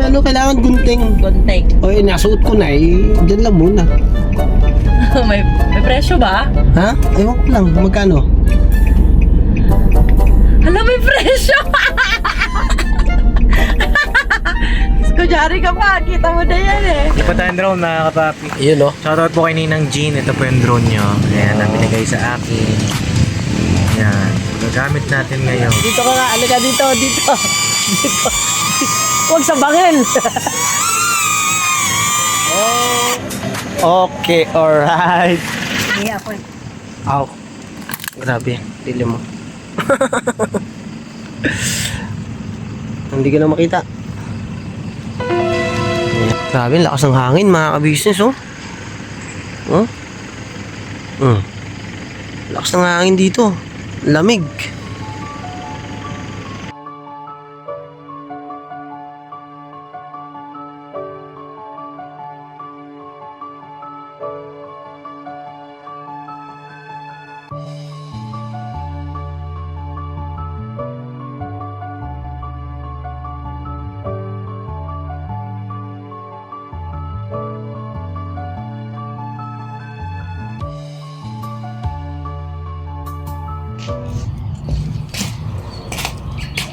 ano, kailangan gunting. Gunting. O, nasuot ko na eh. Diyan lang muna. may presyo ba? Ha? Ewan ko lang. Magkano? Hala, may presyo! Kunyari ka pa, kita mo na yan eh. Ito pa tayong drone mga kapapi. Ayun o. Shoutout po kay Ninang Jean. Ito po yung drone nyo. Ayan, ang binigay sa akin. Ayan. Gagamit natin ngayon. Dito ka nga. Alika dito. Dito. Dito. Huwag sabangin. Okay. Alright. Iya po. Aw. Grabe. Pili mo. Hindi ka na makita. Grabe, lakas ng hangin mga ka-business, oh. Oh? Lakas ng hangin dito. Lamig.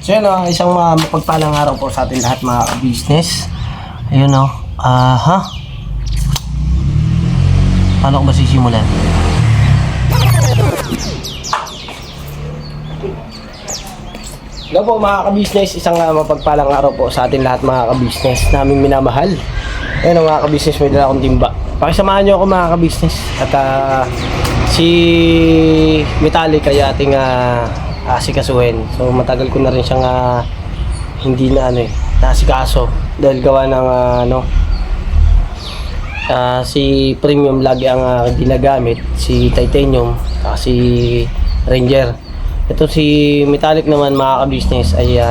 So yun, isang mapagpalang araw po sa atin lahat mga ka-business. Ayun o. Paano ko ba sisimulan? Hello po mga ka-business. Isang mapagpalang araw po sa atin lahat mga ka-business naming minamahal. Ayun o mga ka-business, may dala akong timba. Pakisamahan nyo ako mga ka-business. At si Metallic ay ating asikasuhin. So matagal ko na rin siyang hindi na nasikaso dahil gawa ng si Premium lagi ang ginagamit, si Titanium, si Ranger. Ito si Metallic naman mga ka-business ay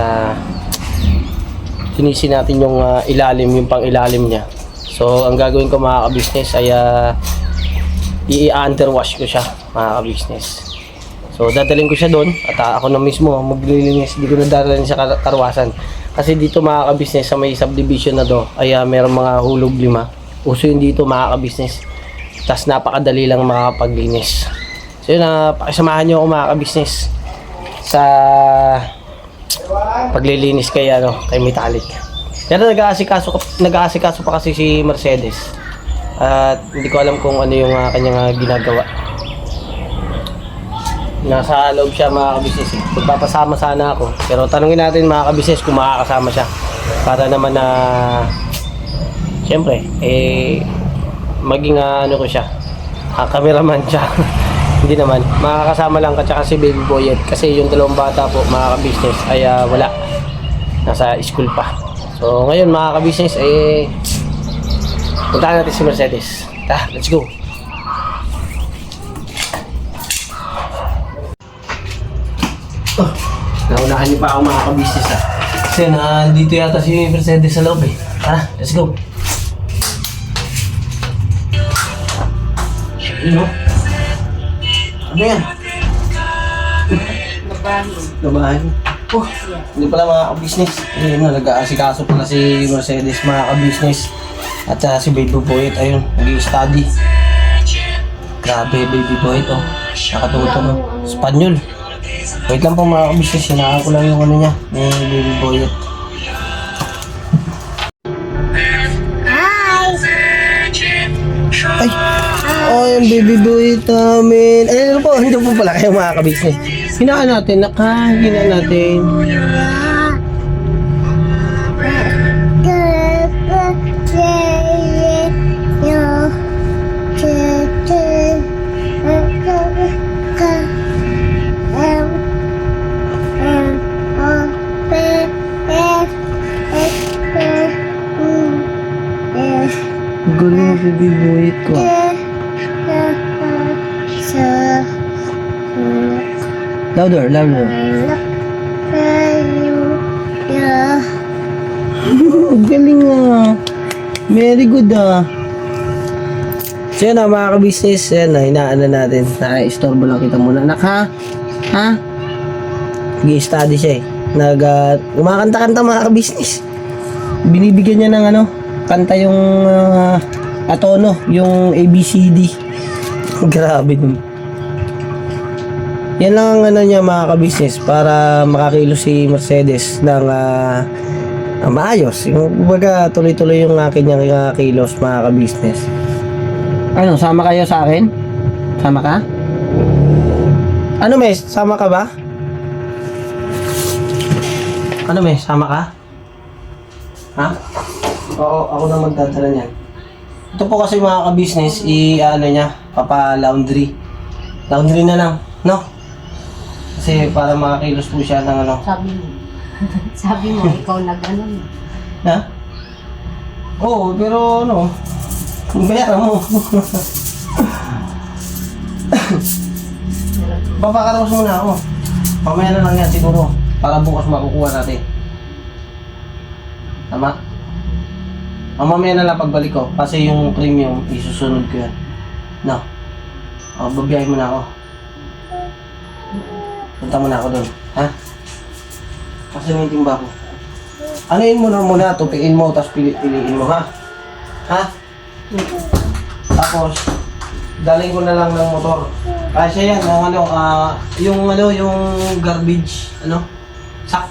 tinisin natin yung ilalim, yung pang ilalim niya. So ang gagawin ko mga ka-business ay i-underwash ko siya mga ka-business. So dadalhin ko siya doon at ako na mismo maglilinis. Hindi ko na dadalhin sa karwasan kasi dito mga ka-business sa may subdivision na do ay mayroong mga hulog 5. Uso yun dito mga ka-business, tas napakadali lang makapaglinis. So yun, pakisamahan nyo ako mga ka-business sa paglilinis kay Metallic. Pero nag-aasikaso pa kasi si Mercedes at hindi ko alam kung ano yung kanyang ginagawa. Nasa loob siya mga ka-business eh. Magpapasama sana ako. Pero tanungin natin mga ka-business kung makakasama siya. Para naman na siyempre, maging ko siya. Cameraman siya. Hindi naman. Makakasama lang at saka si Baby Boyet. Kasi yung dalawang bata po mga ka-business ay wala. Nasa school pa. So ngayon mga ka-business puntahan natin si Mercedes. Let's go. Naunahan niyo pa ako mga ka-business kasi nandito yata si Mercedes sa loob eh. Tara, let's go. Yun o. Ano yan? Labahan. Hindi pala mga ka-business. Ayun na, nag-aasikaso pala si Mercedes mga ka-business. At si Baby Boyet, ayun, nag-i-study. Grabe, Baby Boyet oh. Nakatuto mo. Espanyol. Wait lang po mga ka-business, hinaan ko lang yung niya, ni Baby Boyet. Ay! Oh, yung Baby Boyet namin. Ay, ano po, hindi po pala kayo mga ka-business. Hinaan natin, hinaan natin. Galing mo, Baby Boyet ko. Louder, louder. Galing nga. Very good So yun mga ka-business, yan hinaan na natin. Istorbo lang kita muna. Anak ha? Ha? Nag-i-study siya eh. Kumakanta-kanta mga ka-business. binibigyan niya ng ano, kanta yung atono, yung ABCD. Grabe nun. Yan lang ang ano niya mga ka-business para makakilos si Mercedes ng maayos. Yung kumbaga tuloy-tuloy yung akin niyang kilos mga ka-business. Ano, sama kayo sa akin? Sama ka? Ano mes, sama ka ba? Ano mes, sama ka? Ha? Oo, ako na magdadala niyan. Ito po kasi mga ka-business, ano niya, papa-laundry. Laundry na lang, no? Kasi para makakilos po siya ng ano. Sabi mo, ikaw nag-ano na. Ha? Oo, pero ano, bayaran mo. Papakaraos muna ako. Mamaya na lang yan siguro, para bukas makukuha natin. Tama? Mamaya na lang pagbalik ko, kasi yung premium, isusunod ko yan. No? O, babiyahin mo na ako. Punta mo na ako doon, ha? Kasi may timba ko. Anuin mo na muna, tupiin mo, tapos piliin mo, ha? Ha? Tapos, daling ko na lang ng motor. Kasi yan, yung garbage, sack.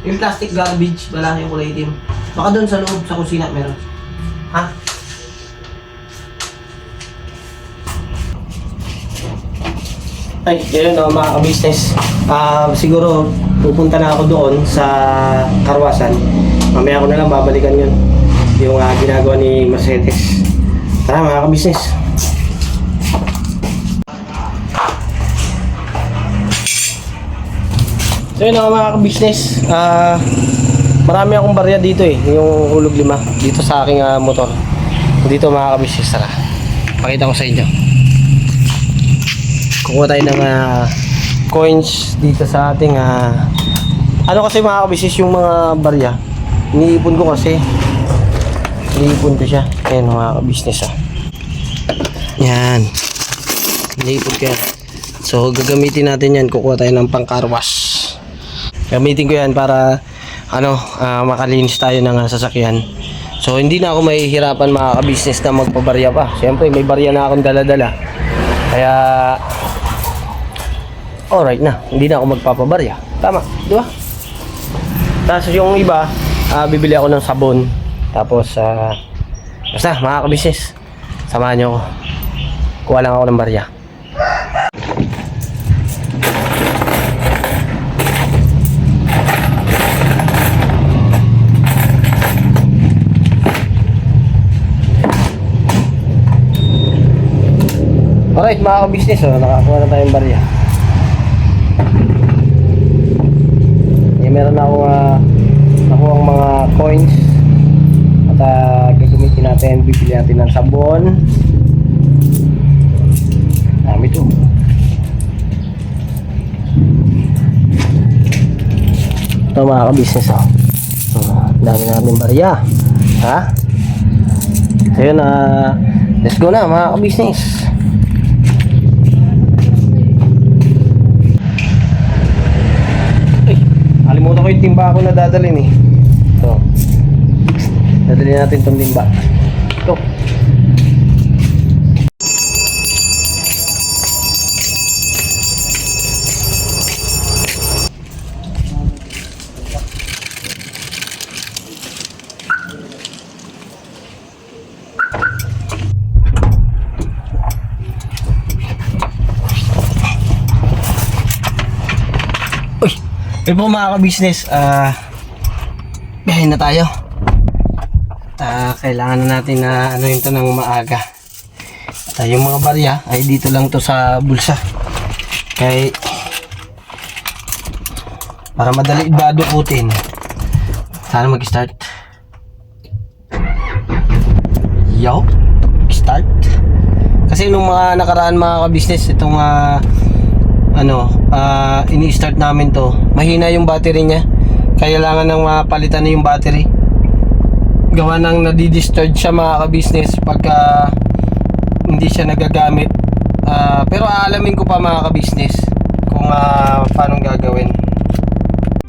Yung plastic garbage, wala yung kulay itim. Baka doon sa loob, sa kusina meron. Ha? Ay, yun mga ka-business. Siguro pupunta na ako doon sa karwasan. Mamaya ko na lang babalikan yun. Yung ginagawa ni Mercedes. Tara mga ka-business. So yun mga ka-business. Marami akong barya dito yung hulog 5 dito sa aking motor. Dito mga ka-business. Tara, pakita ko sa inyo. Kukuha tayo ng coins dito sa ating ano kasi mga ka-business yung mga barya. Iniipon ko kasi. Iniipon ko siya. Ayan mga ka-business Yan. Iniipon ko yan. So gagamitin natin yan. Kukuha tayo ng pang-carwash. Gamitin ko yan para makalinis tayo ng sasakyan. So hindi na ako mahihirapan mga ka-business na magpabarya pa. Siyempre may barya na akong dala-dala. Kaya alright na, hindi na ako magpapabarya. Tama, di ba? Tapos yung iba, bibili ako ng sabon. Tapos, basta mga ka-business, samahan nyo ako. Kuha lang ako ng barya. Alright mga ka-business, nakakuha na tayong barya. Meron na akong nakuha mga coins at gagamitin natin, bibili natin ng sabon. Dami ito. Ito mga ka-business dami natin barya, ha? So yun, let's go na mga ka-business. Kalimutan ko yung timba ako na dadalhin So, dadalhin natin itong timba. Ito. Uy po mga ka-business, biyahin na tayo. Kailangan na natin na ito ng maaga. Yung mga barya ay dito lang to sa bulsa. Kaya para madali badukutin. Sana mag-start. Yo, start. Kasi nung mga nakaraan mga ka-business, itong ini-start namin to, mahina yung battery niya. Kailangan nang mapalitan na yung battery. Gawa nang nadi-discharge siya mga ka-business pagka hindi siya nagagamit. Pero aalamin ko pa mga ka-business kung paano gagawin.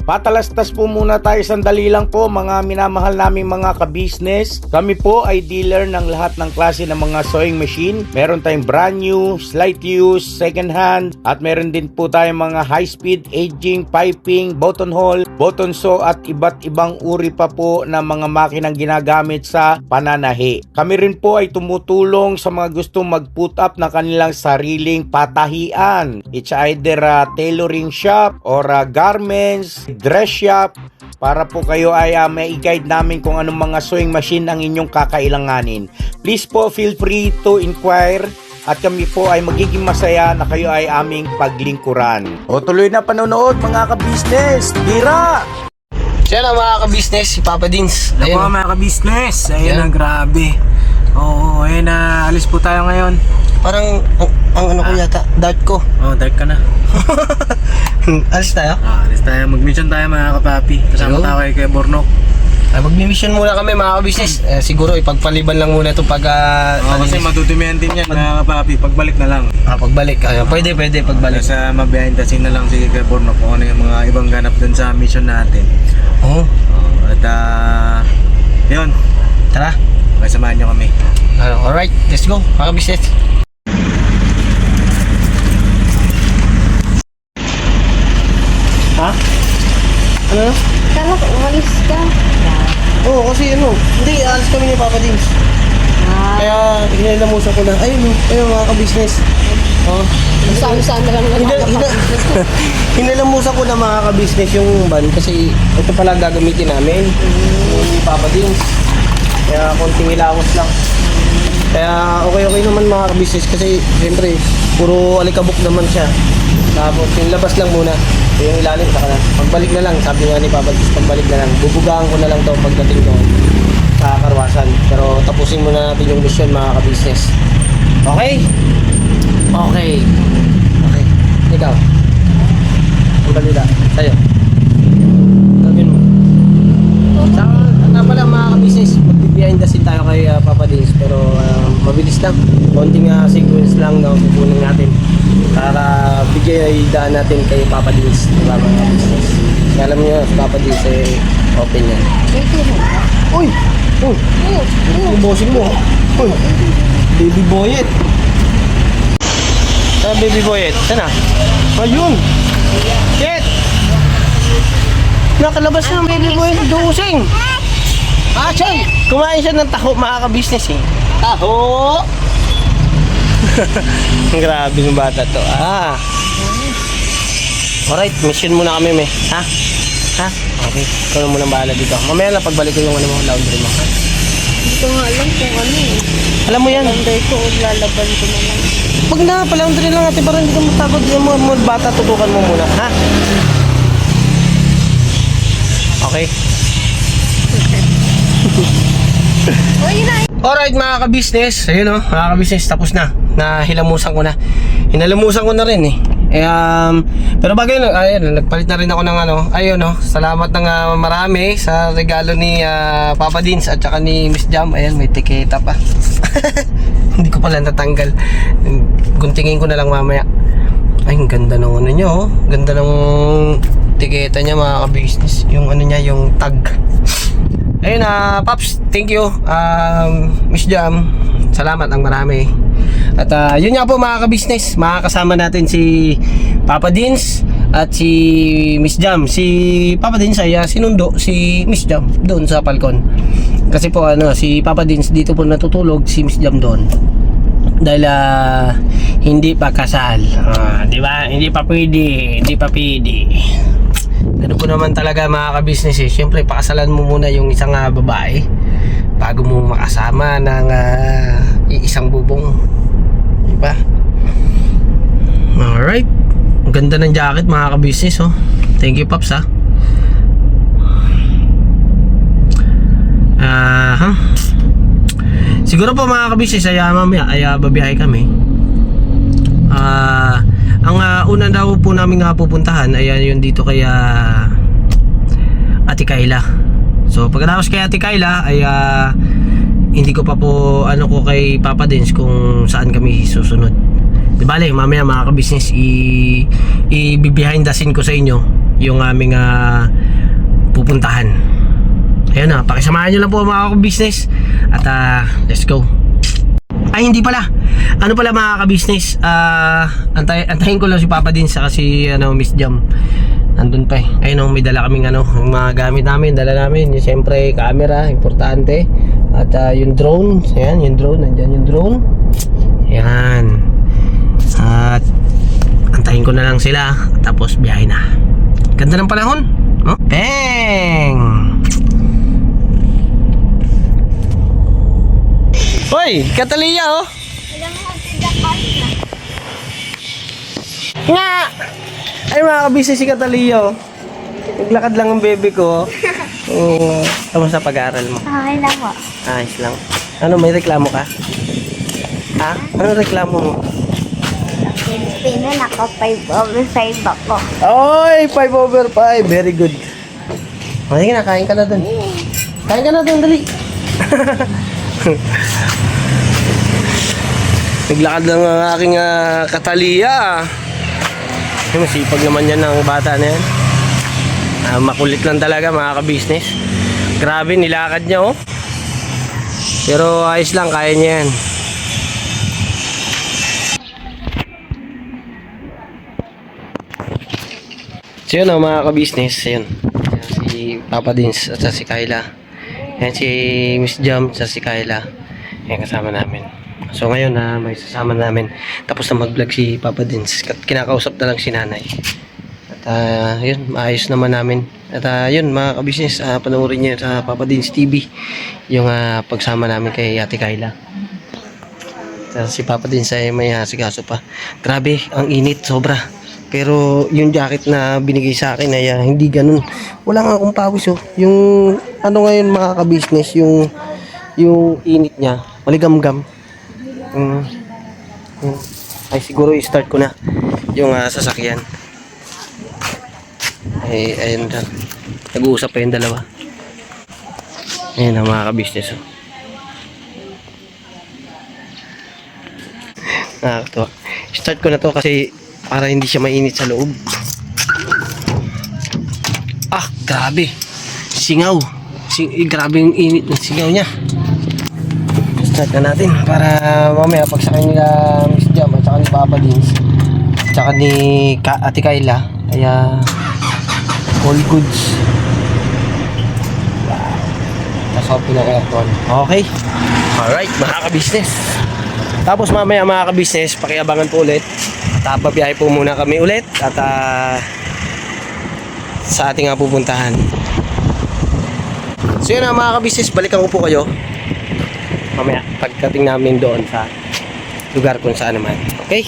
Patalastas po muna tayo sandali lang po mga minamahal naming mga ka-business. Kami po ay dealer ng lahat ng klase ng mga sewing machine. Meron tayong brand new, slight use, second hand, at meron din po tayong mga high speed, aging, piping, button hole, button sew at iba't ibang uri pa po ng mga makinang ginagamit sa pananahi. Kami rin po ay tumutulong sa mga gustong mag-put up na kanilang sariling patahian. It's either a tailoring shop or a garments, dress shop, para po kayo ay may i-guide namin kung anong mga sewing machine ang inyong kakailanganin. Please po feel free to inquire at kami po ay magiging masaya na kayo ay aming paglingkuran. O tuloy na panonood mga ka-business! Tira! Siya na mga ka-business, si Papa Dins. Ako mga ka-business, ayun na, grabe. Oo, ayun na, alis po tayo ngayon. Parang, ang ano ko yata, dart ko. Oh, dark ka na. Alis tayo? Alis tayo, mag-mission tayo mga kapapi. Kasama Ayun. tayo kay Bornok. Mag-mission muna kami mga ka-business. Siguro ipagpaliban lang muna ito pag... Kasi matutumihan din yan mga kapapi, pagbalik na lang. pagbalik. Pwede pagbalik. Sa mabiyahin tasin na lang si kay Bornok kung ano yung mga ibang ganap dun sa mission natin. Oo. At yun, Tara. kasamahan nyo kami. Alright, let's go mga ka-business. Ha? Ano? Kala ko umalis ka. Oo, kasi hindi, alis kami ni Papa Dins. Kaya, hinalamusan ko na, ayun mga ka-business. Oh. Saan na lang Hinalamusan ko na mga ka-business yung van kasi ito pala gagamitin namin. Yung Papa Dins. Kaya konting ilawos lang. Kaya okay naman mga ka-business kasi siyempre, puro alikabok naman siya. Tapos yung labas lang muna. Yung ilalim, saka na. Pagbalik na lang, sabi nga ni Papa Dins, pagbalik na lang. Bubugaan ko na lang to pagdating doon sa karwasan. Pero tapusin muna natin yung mission mga ka-business. Okay? Okay. Ikaw. Ang balita. Sa'yo. Gawin mo. Saka pala mga ka-business, magbibiyahin dasin tayo kay Papa Dins. Pero mabilis lang. Konting sequence lang daw pupunin natin. Para bigay daan natin kay Papa Dins. Diba mga ka-business? Kaya alam niyo, si Papa Dins open yan. Uy! Uy! Yung bossing mo. Uy! Baby boyet. Baby boyet. Sana? Ayun! Shit! Nakalabas na ang baby boyet. Dusing! Action! Kumain siya ng taho mga ka-business eh. Taho! Grabe yung bata to. Alright, mission muna kami, me. Ha? Okay. Ikaw na muna bahala dito. Mamaya lang pagbalik ko yung laundry mo. Hindi ko nga alam kung ano eh. Alam mo yan. Laundry ko, lalaban ko na lang. Pag na, palaundry lang natin para hindi ka matagod. Yung mga bata, tutukan mo muna. Ha? Okay. Alright mga ka-business. Ayun mga ka-business, tapos na. Nahilamusan ko na. Hinalamusan ko na rin eh. Pero bagay na, ayun, nagpalit na rin ako ng ayun salamat ng marami sa regalo ni Papa Dins at saka ni Miss Jam. Ayan, may tiketa pa. Hindi ko pala natanggal. Guntingin ko na lang mamaya. Ay, ang ganda ng niya Ganda ng tiketa niya mga ka-business. Yung niya, yung tag. Ayun Paps, thank you. Miss Jam, salamat ng marami. At yun nga po mga ka-business, makakasama natin si Papa Dins at si Miss Jam. Si Papa Dins ay sinundo si Miss Jam doon sa Falcon. Kasi po si Papa Dins dito po natutulog, si Miss Jam doon. Dahil hindi pa kasal. Di ba? Hindi pa pwede. Ganun po naman talaga mga ka-business eh. Siyempre pakasalan mo muna yung isang babae bago mo makasama ng isang bubong. Diba? Alright. Ang ganda ng jacket mga ka-business Thank you Pops Siguro po mga ka-business mamaya ay babiyahe kami. Ang una daw po namin pupuntahan ay yun dito kay Ate Kayla. So pagkatapos kay Ate Kayla ay hindi ko pa po ko kay Papa Dins kung saan kami susunod. Di bale, mamaya mga ka-business i-behind the scene ko sa inyo yung aming pupuntahan. Ayun na, pakisamahan nyo lang po mga ka-business. At let's go. Ay, hindi pala. Ano pala mga ka-business? Antayin ko lang si Papa din sa kasi Miss Jam. Andun pa eh. Ayun, may dala kaming yung mga gamit namin, dala namin. Yung, siyempre, camera, importante. At yung drone. Ayan, yung drone. Nandyan yung drone. Ayan. At antayin ko na lang sila. Tapos biyahe na. Ganda ng panahon. Oh? Bang! Hoy, Catalia oh. Nga! Ay mga kabisi si Catalia oh. Naglakad lang ang bebe ko. Kamusta pag-aaral mo? Okay lang po. Ayos lang. Ano, may reklamo ka? Ha? Ano reklamo mo? Pilipino, naka 5/5 ako. Oy, 5/5. Very good. Sige na, kain ka na dun. Kain ka na dun, dali. Naglakad lang ang aking Catalia. Masipag naman yan ang bata na yan. Makulit lang talaga mga ka-business. Grabe, nilakad niya oh. Pero ayos lang, kaya niya yan. So yun mga ka-business, yun. Si Papa Dins at si Kyla. Yan si Miss Jam at si Kyla. Yan kasama namin. So ngayon may sasama namin. Tapos na mag-vlog si Papa Dins. Kinakausap na lang si nanay. At yun, maayos naman namin. At yun mga ka-business, panoorin nyo sa Papa Dins TV yung pagsama namin kay Ate Kyla. Si Papa Dins ay may asikaso pa. Grabe, ang init, sobra. Pero yung jacket na binigay sa akin ay hindi ganun. Wala nga akong pawis oh. Yung ngayon mga ka-business, yung init niya, maligamgam. Ay siguro i-start ko na yung sasakyan. Ay ayun na. Nag-uusap pa yung dalawa. Ayun ang mga ka-business oh. Nakakatawa. Start ko na to kasi para hindi siya mainit sa loob. Grabe. Singaw. Grabe yung init ng singaw niya. Start na natin para mamaya pagsakay nila Miss Jam at saka ni Papa Dins at saka ni Ate Kyla ay all goods. Tapos open ng aircon. Okay. Alright mga ka-business. Tapos mamaya mga ka-business, pakiabangan po ulit. At pabiyahe po muna kami ulit at sa ating pupuntahan. So yun mga ka-business, balikan ko po kayo mamaya pagdating namin doon sa lugar kung saan naman. Okay?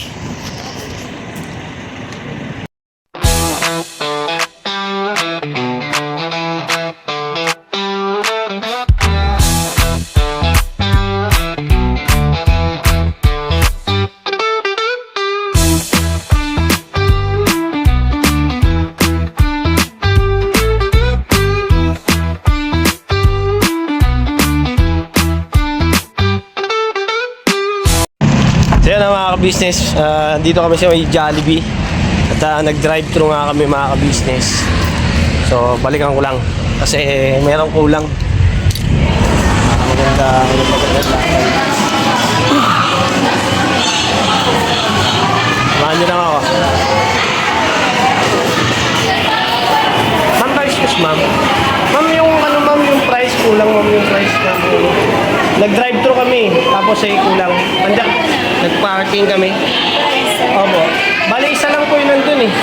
So yun mga ka-business, dito kami sa may Jollibee at nag-drive-thru nga kami mga ka-business. So balikan ko lang kasi mayroong kulang. Maganda lakad. Samahan nyo lang ako. Ma'am, excuse ma'am. Ma'am, yung price kulang ma'am, yung price na nag-drive-thru kami, tapos kulang. Nag-parking kami. Opo. Bali, isa lang po yun nandun eh.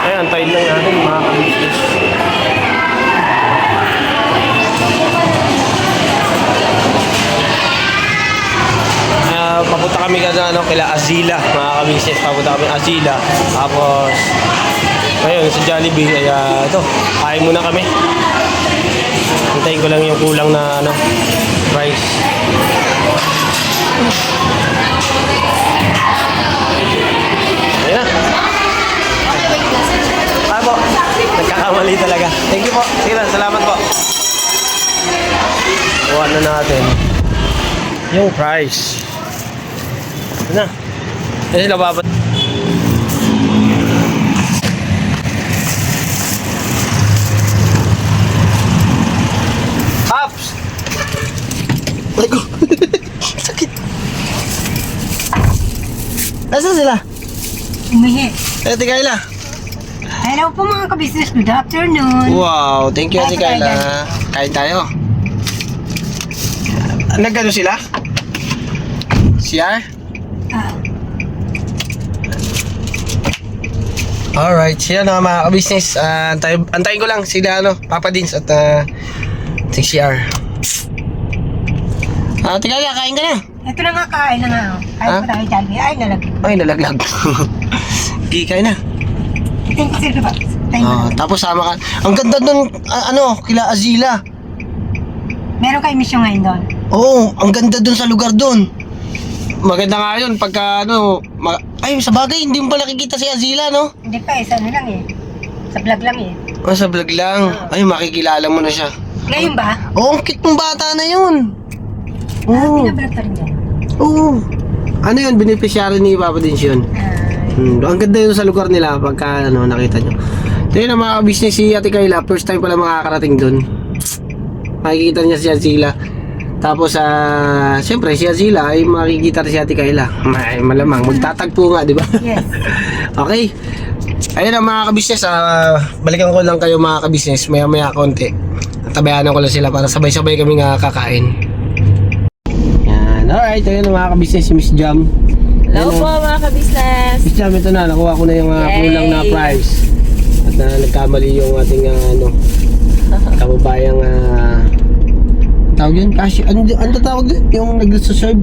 Ayan, antayin lang natin mga ka-business. Papunta kami kila Azila, mga ka-business. Papunta kami Azila. Tapos, ayun, sa Jollibee. Kaya ito, kain muna kami. Hintayin ko lang yung kulang na price. Ayan na. Po, nagkakamali talaga. Thank you po. Sige na, salamat po. Kuha na natin yung price. Ito na. Eh, nababat. Pops! Ay ko. Sakit. Nasaan sila? Umihi. Eh, Ate Kayla. Hello po mga ka-business. Good afternoon. Wow, thank you Ate Ate Kayla. Kayla. Kain tayo. Nagano sila? CR? Ah, Alright, sila na mga ka-business. Antayin ko lang sila, Papa Dins at si CR. Ate Kayla, kain ka na. ito na nga, kain na nga. Kain Ha? pa tayo, Jollibee. Ay, nalagay. Ay, nalaglag. Okay, kain na. Thank you, Sir Box. Thank you. Tapos sama ka. Ang ganda nun, kila Azila. Meron kayo mission ngayon doon? Oo, ang ganda dun sa lugar dun. Maganda nga yun, pagka ay, sa bagay, hindi mo pa nakikita si Azila, no? Hindi pa, isa ano lang eh. Sa vlog lang eh. Sa vlog lang. Ay, makikilala mo na siya. Ngayon ba? Oo, ang cute ng bata na yun. Oo. Pinablog ka rin yan. Oo. Ano yun, beneficiary ni Papa Dins yun. Ang ganda yun sa lugar nila pagka nakita nyo. Ito yun ang mga business si Ate Kayla. First time pala makakarating dun. Makikita niya si Azila. Tapos siyempre si Azila ay makikita rin si Ate Kayla. Ay, malamang magtatagpo nga, di ba? Yes. Okay. Ayun ang mga kabisnes. Balikan ko lang kayo mga kabisnes. Maya konti. Tabayanan ko lang sila para sabay-sabay kami nga kakain. Yan. Alright. Ayun ang mga kabisnes si Miss Jam. Hello po mga ka-business! Miss Jam, ito na. Nakuha ko na yung kulang na price. At nagkamali yung ating kababayang tawag yun? Cashier. Ano tawag yun? Yung nag-serve.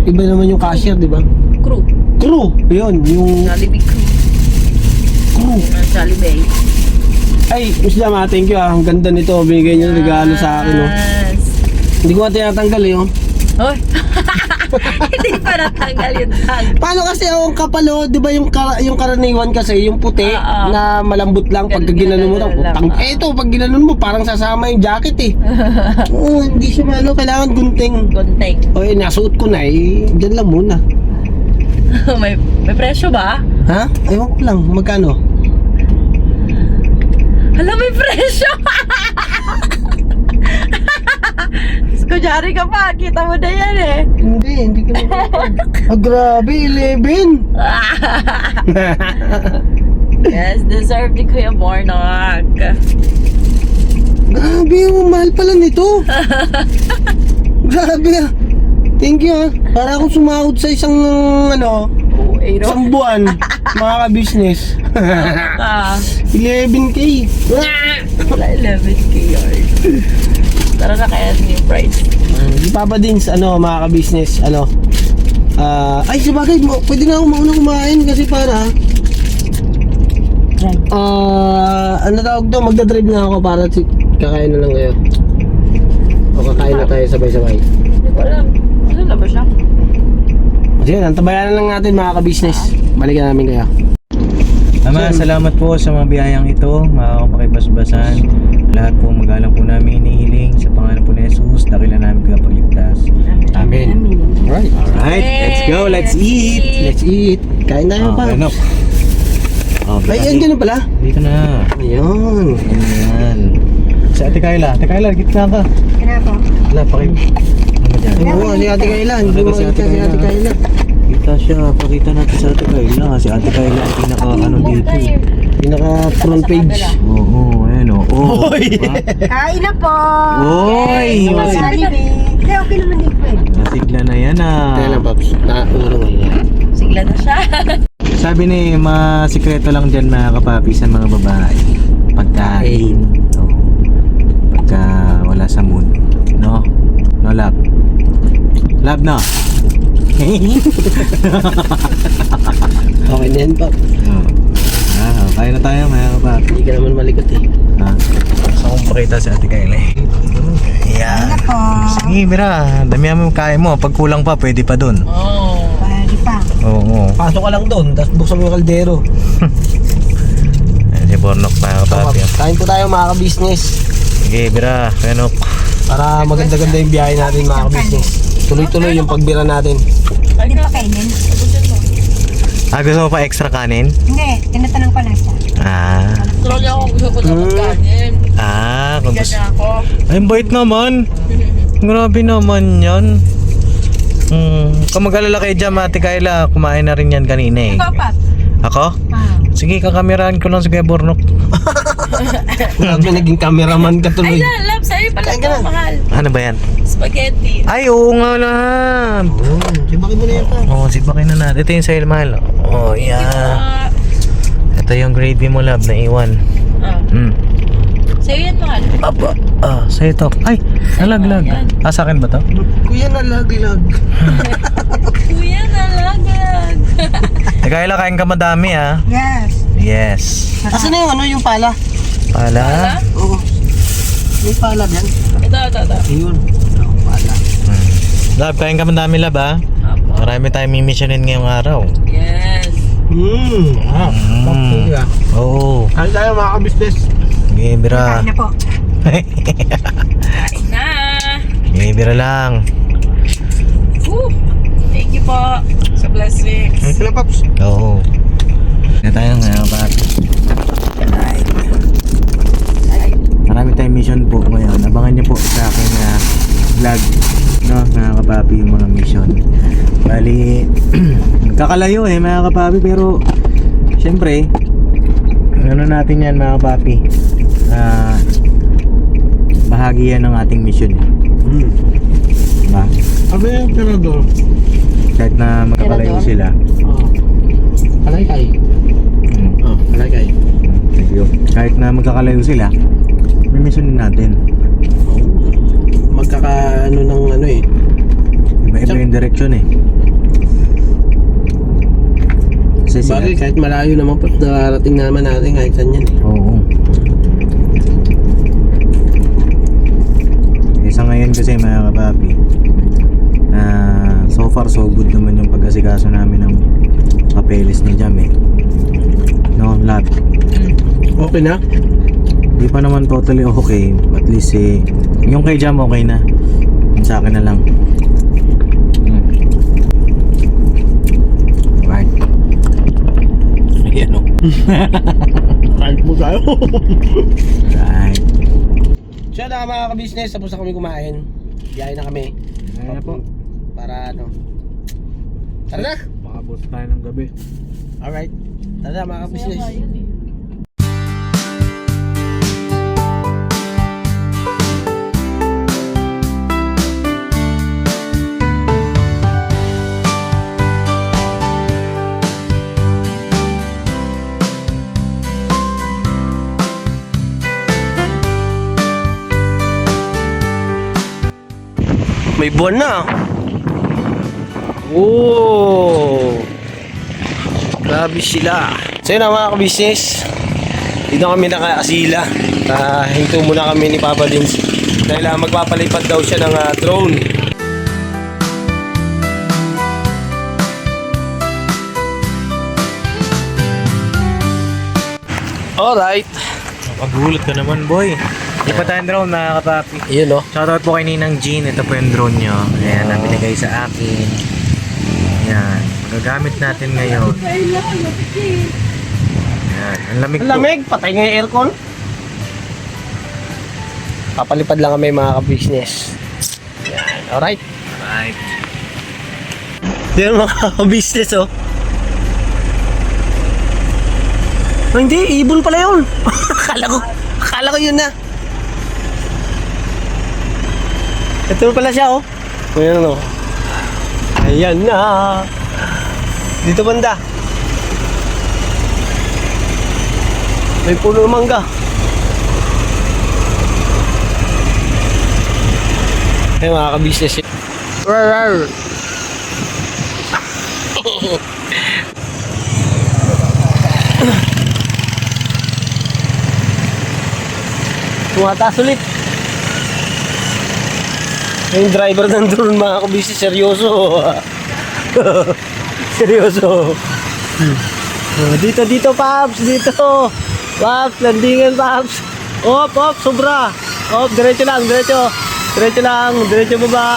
Iba naman yung cashier, di ba? Crew. Crew. Yun. Yung Jollibee crew. crew. Jollibee. Ay, Miss Jam, thank you. Ang ganda nito. Binigay niyo regalo sa akin. Yes. Hindi ko nga tinatanggal eh. Hoy! Hindi pa natanggal yung tag. Paano kasi ang kapalo, di ba yung karaniwan kasi, yung puti na malambot lang pag ginanon mo. Eto, pag ginanon mo, parang sasama yung jacket eh. Oo, hindi siya kailangan gunting. Gunting. O nasuot ko na eh, dyan lang muna. may presyo ba? Ha? Ewan ko lang, magkano? Hala, may presyo! Kunyari ka pa, kita mo na yan eh. Hindi ko na. Grabe, 11. Yes, deserve ni Kuya Bornok. Grabe, mahal pala nito. Grabe. Thank you. Para akong sumahod sa isang isang buwan, mga ka-business. 11K. Wala 11K yard. Tara na kaya yung price. Di Papa Dins, mga ka-business, ay, sabagay, pwede na ako mauna kumain kasi para, tawag to, magdadrive na ako para kakain na lang kayo. O kakain na tayo sabay-sabay. Hindi ko alam. Ano na ba siya? Sige, antabayanan lang natin mga ka-business. Balikan namin kayo. Ama, salamat po sa mga biyayang ito, mga kapakibasbasan. Lahat po magalang po namin hinihiling sa pangalan po ni Jesus, dakilan namin kapagligtas. Amen. Alright. Alright, let's go, let's eat. Let's eat. Kain tayo pa. Ano? Ay, andyan na pala. Dito na. Ayun. Ayan. Si Ate Kayla. Ate Kayla, gitna ka. Kaya po. Wala, Ano dyan? Oo, si Ate Kayla. Hindi mo Si makita Ate si Ate Kayla. Kayla. Kita siya, pakita natin sa Ate Kayla. Si Ate Kayla ang pinaka dito. Pinaka front page. Oo, ayan o. Hoy! Kain na po. Oy! Jollibee. Kaya okay naman dito eh. Nasigla na yan Kaya lang, Paps. Naurong ngayon. Sigla na siya. Sabi ni, sikreto lang dyan mga kapapi sa mga babae. Pagkain. No. Pagka wala sa mood. No? No, love. Love na. Okay na yan, Paps. Kaya na tayo mga kapapi. Hindi ka naman malikot eh. Gusto kong pakita sa Ate Kayla. Ayan. Po. Sige, mira. Damihan mo yung kaya mo. Pag kulang pa, pwede pa dun. Oh. Pwede pa. Oo. Pasok ka lang doon, tapos buksan mo yung kaldero. Ayan si Bornok mga kapapi. Kain po tayo mga ka-business. Sige, mira. Bornok. Para maganda-ganda yung biyahe natin mga ka-business. Tuloy-tuloy yung pagbira natin. Hindi pa kainin. Gusto mo pa extra kanin? Hindi, tinatanong ko lang siya. Tulog niya ako, gusto ko na magkanin. Kung gusto. Ganyan ako. Ay, bait naman. Grabe naman yan. Kung mag-alala kay Jam, Ate Kayla, kumain na rin yan kanina eh. Ikaw, Pat. Ako? Sige, kakamiraan ko lang sa Kuya Bornok. Grabe, naging cameraman ka Ay, tuloy. love, sa'yo pala ito, mahal. Ano ba yan? Spaghetti. Ay, oo nga lang. Sibakin mo na yan pa. Oo, sipakin na natin. Ito yung sa'yo, mahal. Oh, yeah. Ito yung gravy mo, love, na iwan. Sa'yo yan, mahal. Aba, sa'yo to. Ay, nalaglag. Sa akin ba to? Kuya, nalaglag. Kuya, nalagag. Kayla, kain ka madami, ha? Yes. Yes. Asan na yung ano, yung pala? Pala? Oo. May pala yan. Ito. Ayun. Pala. Love, kain ka madami, love, ha? Marami tayong mimissionin ngayong araw. Yes. Oo. Kain tayo mga ka-business. Sige, bira. Kain na po. Kain na. Sige, bira lang. Thank you po sa blessings. Kain ka na, Paps. Oo. Kaya tayo ngayon, bakit? Marami tayong mission po ngayon. Abangan nyo po sa aking vlog, no, mga kapapi, yung mga mission. Bali, kakalayo mga kapapi, pero syempre, ano natin yan mga kapapi, bahagi yan ng ating mission. Diba? Ano yung tirador? Kahit na magkakalayo sila. Kalay-kay. Kalay-kay. Thank you. Kahit na magkakalayo sila, may mission din natin. Magkaka-ano ng ano eh. Iba-iba yung direction eh. Kasi sila, Bagay, kahit malayo naman po, nararating naman natin kahit saan yan. oo. Isa ngayon kasi mga kapapi, so far so good naman yung pag-asikaso namin ng papeles ni Jam eh. No, lahat. Okay na? Di pa naman totally okay. At least yung kay Jam okay na. Yung sa akin na lang. Right. Ayan o. Kain po tayo. Right. So na mga ka-business, tapos na kami kumain. Biyahe na kami. Ayan na po. Para ano. Tara na! Makabos tayo ng gabi. Alright. Tara na mga ka-business. May buwan na. Oh. Grabe sila. So yun na mga ka-business. Dito kami nakaasila. Hinto muna kami ni Papa Dins. Dahil magpapalipad daw siya ng drone. Alright. Pagulot ka naman boy. Di pa tayong drone mga kapapi. Yun oh. Shoutout po kay Ninang Jean. Ito po yung drone nyo. Ayan, na binigay sa akin. Ayan. Magagamit natin ngayon. Ayan. Ang lamig po. Lamig, patay nga yung aircon. Papalipad lang kami mga ka-business. Yan, alright. Right. Yan mga ka-business oh. Oh, hindi, ibon pala yun. akala ko yun na. Ito pala siya oh. Ayan oh. Ayan na. Dito banda. May puno ng mangga. Ay mga ka-business. Rar. Tumataas ulit. Yung driver ng drone mga ka-business, seryoso. Seryoso. Dito Paps, dito. Paps, landingan Paps. Op, sobra. Op, diretso lang, diretso. Diretso baba.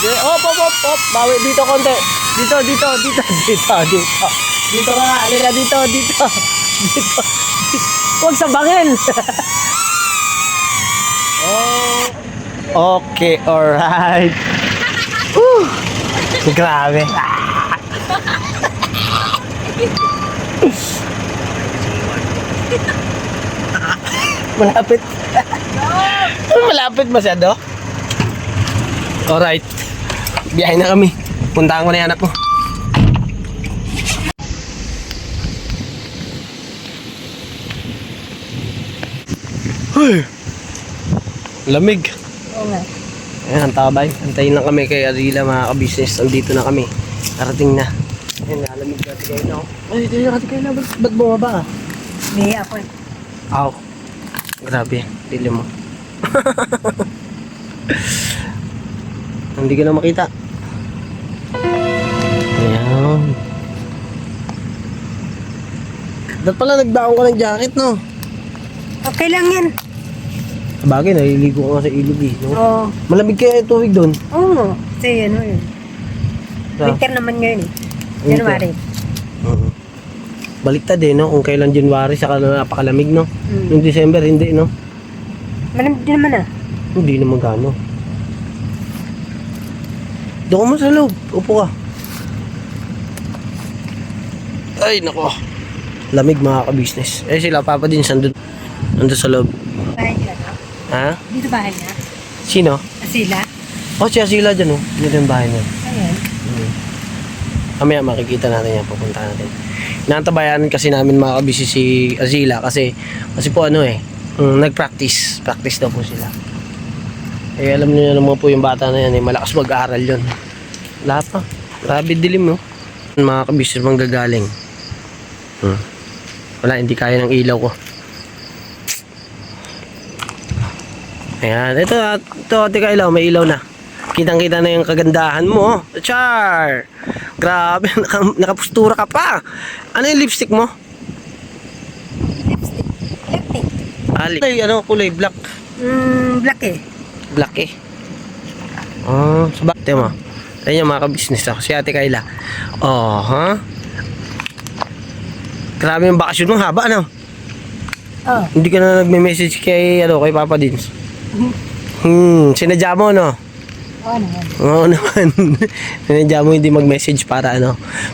Op. Bawi dito konti. Dito. Dito ka, alika dito. Huwag sabangin. Okay, alright. Grabe. Malapit. Malapit masyado. Alright. Biyahe na kami. Puntahan ko na yung anak ko. Lamig. Oo nga. Ayan, tabay. Antayin lang kami kay Arila, mga ka-business. Andito na kami. Narating na. Ayan, nalamig natin kayo na. Ay, dito natin kayo na. Ba't bumaba ah? Hindi ako eh. Aw. Grabe. Dili mo. Hindi ka na makita. Ayan. Dapat pala nagdaong ka ng jacket, no? Okay lang yan. Sabagay, naliligo ka nga sa ilog eh, no? Oo. Malamig kaya yung tubig doon. Oo. Kasi ano yun. Winter naman ngayon eh. January. Baliktad eh, no? Kung kailan January, saka na napakalamig, no? Yung December, hindi, no? Malamig din naman ah. Hindi naman gano. Doon ka mo sa loob. Upo ka. Ay, nako. Lamig, mga ka-business. Eh, sila, papa din, sandun sa loob. Bahay nila no? Ha? Dito bahay niya. Sino? Asila. Oh, siya sila dyan, oh. Dito yung bahay niya. Ayan. Mamaya makikita natin yan, pupunta natin. Naantabayanan kasi namin mga kabisi si Azila kasi po ano eh, nag-practice. Practice daw po sila. Eh alam niyo naman po yung bata na yan eh, malakas mag-aaral yun. Wala pa. Grabe dilim, no? Mga kabisi manggagaling. Wala, hindi kaya ng ilaw ko. Ayan, ito Ate Kailaw, may ilaw na. Kitang-kita na yung kagandahan mo. Char! Grabe, nakapustura ka pa. Ano yung lipstick mo? Lipstick. Kulay, ano, kulay black. Black eh. Black eh. Oh, sabate mo. Ayun yung mga ka-business ako. Si Ate Kayla. Oh, ha? Grabe yung bakasyon mo, haba, ano? Oh. Hindi ka na nagme-message kay Papa Dins. Sinadya mo, no? Oo naman. Oo naman. Sinadya mo hindi mag-message para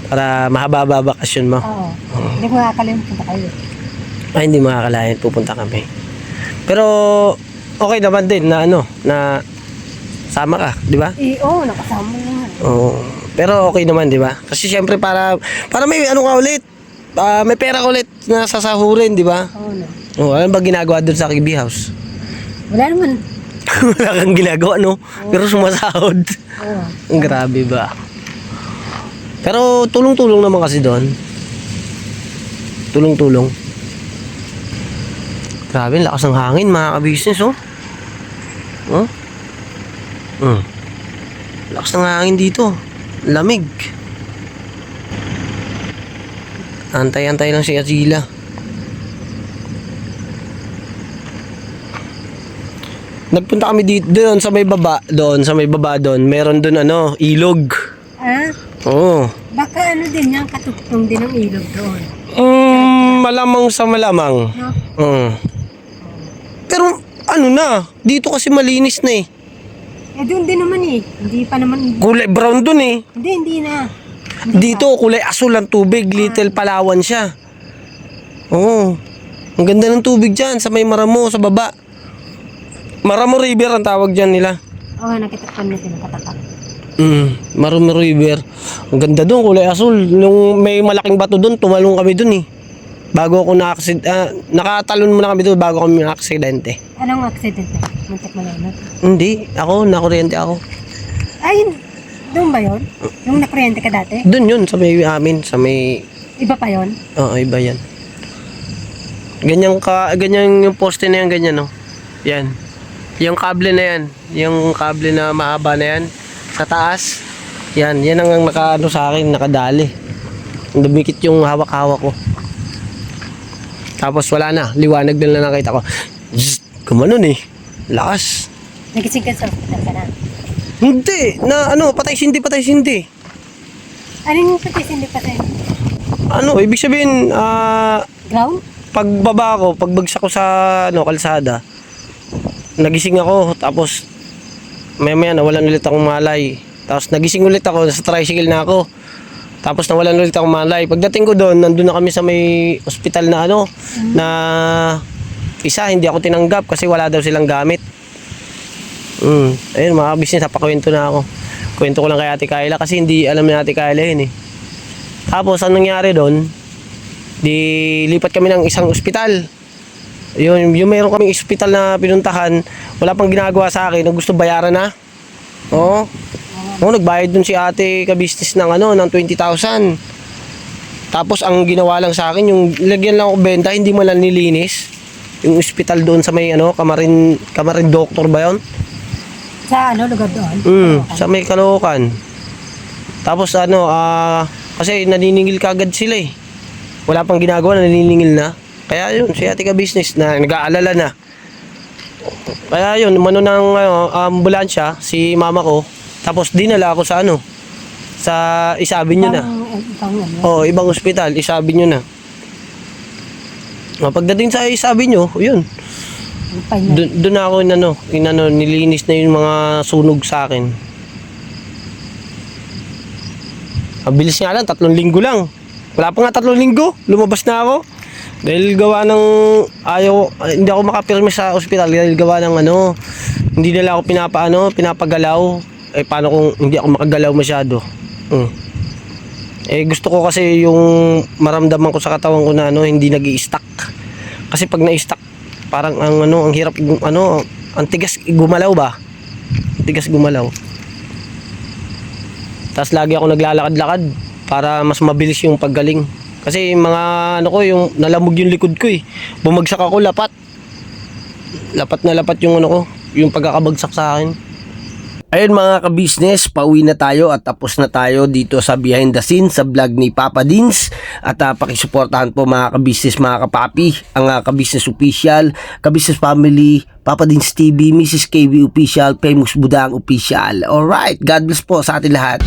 para mahaba-haba bakasyon mo. Oo. Hindi ko makakalimutan pa kayo. Ay, hindi makakalain. Pupunta kami. Pero, okay naman din na na sama ka, di ba? Oo, nakasama naman. Oo. Pero okay naman, di ba? Kasi siyempre para may ka ulit. May pera ka ulit na sasahurin, di ba? Oo na. Oh, ano ba ginagawa doon sa Kibi House? Wala naman. Wala kang ginagawa, no? Pero sumasahod. Oo. Ang grabe ba? Pero tulong-tulong naman kasi doon. Tulong-tulong. Grabe, lakas ng hangin, mga ka-business, oh. Oh? Lakas ng hangin dito. Lamig. Antay-antay lang si Azila. Nagpunta kami dito doon sa may baba, meron doon ilog. Ah? Oo. Baka din yan, katugtong din ang ilog doon. Malamang sa malamang. No? Pero dito kasi malinis na eh. Eh doon din naman eh. Hindi pa naman. Kulay brown doon eh. Hindi na. Dito kulay asul ang tubig, Little Palawan siya. Oo. Ang ganda ng tubig diyan sa may Maramo sa baba. Maramo River ang tawag diyan nila. Oo, nakita ko natin nakatatak. Maramo River. Ang ganda doon, kulay asul. Nung may malaking bato doon, tumalong kami doon eh. Bago ako nakatalon muna kami doon bago kami na-aksidente. Anong accident na? Muntik malanot? Hindi, nakuryente ako. Ay, doon ba yun? Yung nakuryente ka dati? Doon yun, sa may amin, sa may... Iba pa yun? Oo, iba yan. Ganyan yung poste na yan, ganyan, no? Yan. Yung kable na yan, yung kable na mahaba na yan, sa taas, yan ang sa akin, nakadali. Dumikit yung hawak-hawak ko. Tapos wala na, liwanag na nakita ko. Gumanon eh, lakas. Nagising ka sa hospital ka na? Hindi, na ano, patay sindi. Ano yung patis, hindi pa sa'yo? Ano, ibig sabihin, Ground? pagbaba ko, pagbagsak ko sa ano, kalsada, nagising ako, tapos maya nawalan ulit akong malay. Tapos nagising ulit ako, sa tricycle na ako. Tapos nawalan ulit akong malay. Pagdating ko doon, nandun na kami sa may ospital na ano, na isa, hindi ako tinanggap kasi wala daw silang gamit. Ayun mga business, napakwento na ako. Kwento ko lang kay Ate Kyla kasi hindi alam ni Ate Kyla yun eh. Tapos anong nangyari doon? Di lipat kami ng isang ospital. Yung mayroon kaming ospital na pinuntahan, wala pang ginagawa sa akin, gusto bayaran na. Oo. Nagbayad dun si Ate ka-business ng ano, ng 20,000. Tapos ang ginawa lang sa akin, yung lagyan lang ako benta, hindi mo lang nilinis. Yung ospital doon sa may ano, Kamarin Doctor ba 'yon? Sa ano, lugar doon? Sa may Caloocan. Tapos ano, kasi naniningil kagad sila eh. Wala pang ginagawa, naniningil na. Kaya yun, si Ate ka-business na nag-aalala na. Kaya yun, umano ng ambulansya, si mama ko. Tapos dinala ako sa ano, sa Isabin nyo na. Ibang ospital, Isabin nyo na. Pagdating sa Isabin nyo, yun. Doon ako nilinis na yung mga sunog sa akin. Bilis nga lang, 3 linggo lang. Wala pa nga 3 linggo, lumabas na ako. Dahil gawa ng hindi ako makapirme sa ospital dahil gawa ng ano, hindi nila ako pinapagalaw. Paano kung hindi ako makagalaw masyado? Gusto ko kasi yung maramdaman ko sa katawan ko na hindi nag-i-stack. Kasi pag na-stack, parang ang hirap ang tigas gumalaw ba? Tigas gumalaw. Tapos lagi ako naglalakad-lakad para mas mabilis yung paggaling. Kasi mga yung nalamog yung likod ko eh. Bumagsak ako lapat. Lapat na lapat yung yung pagkakabagsak sa akin. Ayun mga ka-business, pauwi na tayo at tapos na tayo dito sa behind the scenes sa vlog ni Papa Dins. At pakisuportahan po mga ka-business, mga kapapi, ang ka-business official, ka-business family, Papa Dins TV, Mrs. KB official, Famous Budang official. Alright, God bless po sa atin lahat.